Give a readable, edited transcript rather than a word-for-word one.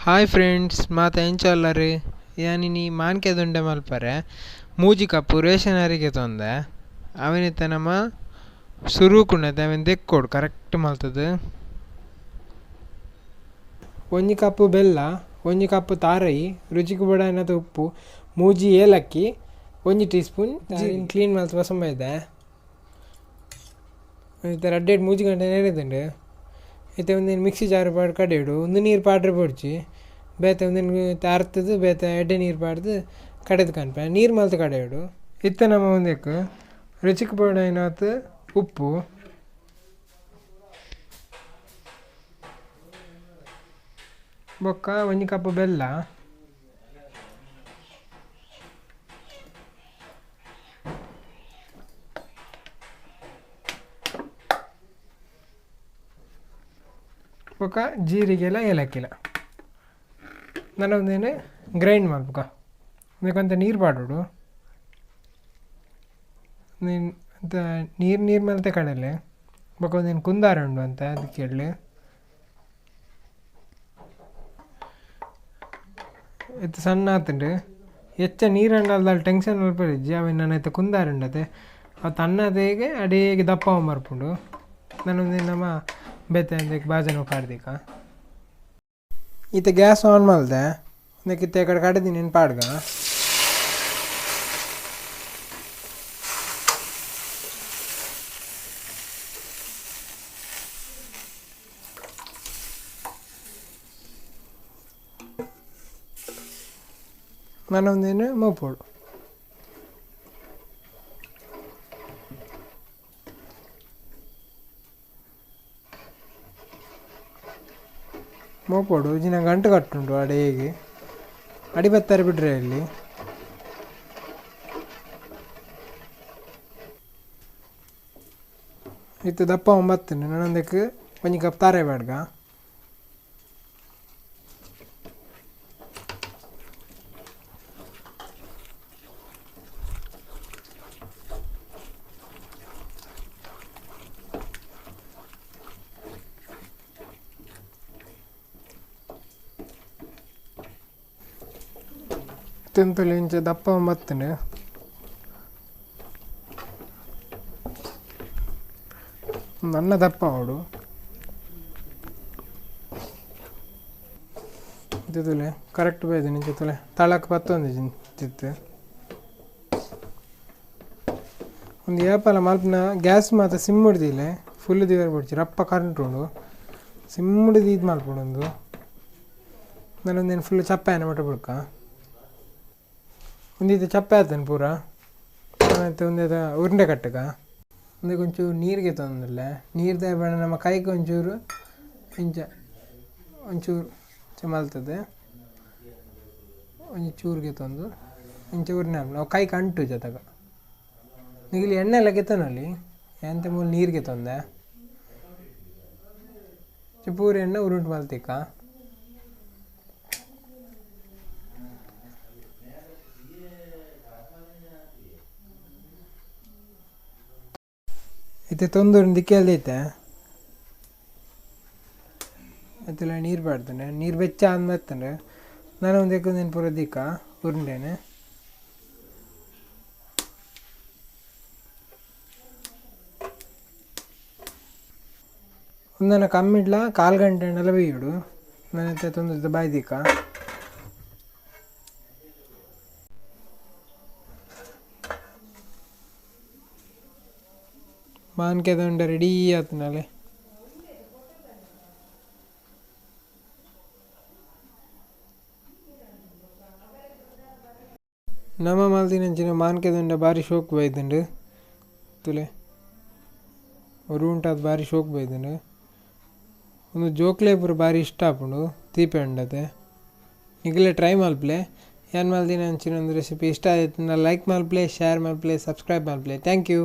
Hi friends, ಮಾತೆಂಚಲ್ಲರಿ ಯಾನಿನಿ ಮಾನ್ಕೆ ದುಂಡೆ ಮಲ್ಪರೆ ಮೂಜಿ ಕಪ್ಪು ರೇಷನರಿಗೆ ತೊಂದೆ ಅವನಿತ್ತ ನಮ್ಮ ಸುರುಕುಣ್ಣತೆ ಅವನ್ ದೆಕ್ಕೋಡು ಕರೆಕ್ಟ್ ಮಲ್ತದು. ಒಂಜಿ ಕಪ್ಪು ಬೆಲ್ಲ, ಒಂಜಿ ಕಪ್ಪು ತಾರೈ, ರುಚಿಗೆ ಬಡನದ ಉಪ್ಪು, ಮೂಜಿ ಏಲಕ್ಕಿ, ಒಂಜಿ ಟೀ ಸ್ಪೂನ್ ಕ್ಲೀನ್ ಮಲ್ತು ಬಸಂಬ ಇದೆ. ರಡ್ಡೇಡು ಮೂಜಿ ಗಂಟೆ ನೆನೆದುಂಡು ಇತ್ತೆ ಒಂದೇನು ಮಿಕ್ಸಿ ಜಾರು ಪಾಡು ಕಡೆಯಿಡು ಒಂದು ನೀರು ಪಾಡ್ರೆ ಪೊಡ್ಚಿ ಬೇತೆ ಒಂದೇನು ತಾರ್ತದು ಬೇತೆ ಎಡ್ಡೆ ನೀರು ಪಾಡ್ದು ಕಡೆದು ಕನ್ಪೆ ನೀರು ಮಲ್ತು ಕಡೆಯಿಡು. ಇತ್ತೆ ನಮ್ಮ ಒಂದಕ್ಕೆ ರುಚಿಗೆ ಬಡನತ್ತು ಉಪ್ಪು, ಬೊಕ್ಕ ಒಂಜಿ ಕಪ್ಪು ಬೆಲ್ಲ, ಬೊಕ್ಕ ಜೀರಿಗೆಲ್ಲ ಏಲಕ್ಕಿಲ್ಲ ನಾನು ಒಂದೇನು ಗ್ರೈಂಡ್ ಮಾಡ್ಬೇಕ. ಅದಕ್ಕಂತ ನೀರು ಪಾಡೋಡು ನೀನು ಅಂತ ನೀರು ಮಲ್ತೆ ಕಡಲೆ ಬೊಕ್ಕ ಒಂದೇನು ಕುಂದಾರ ಉಂಡು ಅಂತ ಅದಕ್ಕೆ ಹೇಳಿ ಇತ್ತು ಸಣ್ಣ ಆತುಂಡು ಹೆಚ್ಚ ನೀರಂಡಲ್ದ ಟೆನ್ಷನ್ ಮಲ್ಪರಿಜ್ಜಿ ಅವ ನನ್ನ ಕುಂದಾರ ಉಂಡತೆ ಅವು ತನ್ನದೇಗೆ ಅಡೇಗೆ ದಪ್ಪ ಮರ್ಪುಂಡು ನಾನೊಂದೇನು ನಮ್ಮ ಬೇತೆ ಅದಕ್ಕೆ ಬಾಜನ ಕಾಡ್ದಿಕ್ಕ ಈತ ಗ್ಯಾಸ್ ಆನ್ ಮಾಡಿದೆ ಅದಕ್ಕೆ ಇತ್ತ ಕಡೆ ಕಡ್ದಿನಿ ನೆನ್ಪಾಡ್ಗ ನಾನೊಂದೇನು ಮೋಪೋಡು ಮೋಪೋಡು ಜಿನ ಗಂಟು ಕಟ್ಟುಂಟು ಅಡಿಗೆ ಅಡಿ ಬತ್ತಾರೆ ಬಿಡ್ರೆ ಇಲ್ಲಿ ಇತ್ತು ದಪ್ಪ ಒಂಬತ್ತುಂಡು ನನ್ನೊಂದಕ್ಕೆ ಒಂಜಿ ಕಪ್ ತಾರೆ ಬೇಡ್ಗ ತೆಂತುಲು ಇಂಚ ದಪ್ಪ ಒಂಬತ್ತುಂಡು ನನ್ನ ದಪ್ಪ ಅವಡು ತುಲೆ ಕರೆಕ್ಟ್ ಬೇಯ್ದು ನಿಂಚ ತುಲೆ ತಳಕ್ಕೆ ಪತ್ತೊಂದು ತಿತ್ತು ಒಂದು ಏಪಲ ಮಲ್ಪನ ಗ್ಯಾಸ್ ಮಾತ್ರ ಸಿಮ್ ಹಿಡ್ದಿಲ್ಲ ಫುಲ್ ದಿವರ ಬಿಡ್ಚಿ ರಪ್ಪ ಕರೆಂಟ್ ಉಂಡು ಸಿಮ್ ಹಿಡಿದು ಇದು ಮಲ್ಪೊಂದು ನಾನೊಂದೇನು ಫುಲ್ ಚಪ್ಪಾಯನ ಮಟ್ಟ ಬಿಡ್ಕ ಒಂದಿತ್ತು ಚಪ್ಪೆ ಆತನು ಪೂರ ಮತ್ತು ಒಂದಿದ ಉರುಂಡೆ ಕಟ್ಟಕ ಒಂದಕ್ಕೆ ಒಂಚೂರು ನೀರಿಗೆ ತೊಂದಿಲ್ಲ ನೀರು ಬೇಡ ನಮ್ಮ ಕೈಗೆ ಒಂಚೂರು ಇಂಚ ಒಂಚೂರು ಮಲ್ತದೆ ಒಂಚೂರು ಚೂರಿಗೆ ತಂದು ಇಂಚ ಉರ್ನೆ ನಾವು ಕೈಗೆ ಅಂಟು ಜೊತೆಗ ನಿಗಲಿ ಎಣ್ಣೆ ಎಲ್ಲ ಕೆತ್ತನಲ್ಲಿ ಎಂತ ಮೂಲ ನೀರಿಗೆ ತೊಂದೆ ಪೂರಿ ಎಣ್ಣೆ ಉರುಂಟು ಮಲ್ತಿಕ್ಕ ಇತ್ತೆ ತೊಂದೂರು ದಿಕ್ಕಲ್ದೈತೆ ಅದೆಲ್ಲ ನೀರು ಬಾಡ್ತಾನೆ ನೀರು ಬೆಚ್ಚ ಅಂದ್ಮತ್ತಂದ್ರೆ ನಾನು ಒಂದು ಎಕ್ಕೊಂದೇನು ಪೂರ ದಿಕ್ಕ ಉರುಂಡೇನೆ ಒಂದನ್ನು ಕಮ್ಮಿಡ್ಲ 1/4 ಗಂಟೆ ಎಲ್ಲ ಬೇಯಿಡು ನನ್ನ ತೊಂದರೆ ಬಾಯಿ ದಿಕ್ಕ ಮಾನ್ಕೆ ದಂಡ ರೆಡೀ ಆತನಾಲೆ ನಮ್ಮ ಮಲ್ತಿನಂಚಿನ ಮಾನ್ಕೆ ದಂಡ ಭಾರಿ ಶೋಕ್ ಬೈದಂಡು ತುಲೆ ಅವರು ಉಂಟಾದ ಭಾರಿ ಶೋಕ್ ಬೈದಂಡು ಒಂದು ಜೋಕ್ಲೆ ಪೂರ ಭಾರಿ ಇಷ್ಟ ಆಪುಂಡು ತೀಪೆ ಉಂಡತೆ ನಿಗಲೇ ಟ್ರೈ ಮಲ್ಪ್ಲೆ ಏನು ಮಲ್ತಿನ ಅಂಚಿನ ಒಂದು ರೆಸಿಪಿ ಇಷ್ಟ ಆಯ್ತು ಲೈಕ್ ಮಲ್ಪ್ಲೆ ಶೇರ್ ಮಲ್ಪ್ಲೆ ಸಬ್ಸ್ಕ್ರೈಬ್ ಮಲ್ಪ್ಲೆ ಥ್ಯಾಂಕ್ ಯು.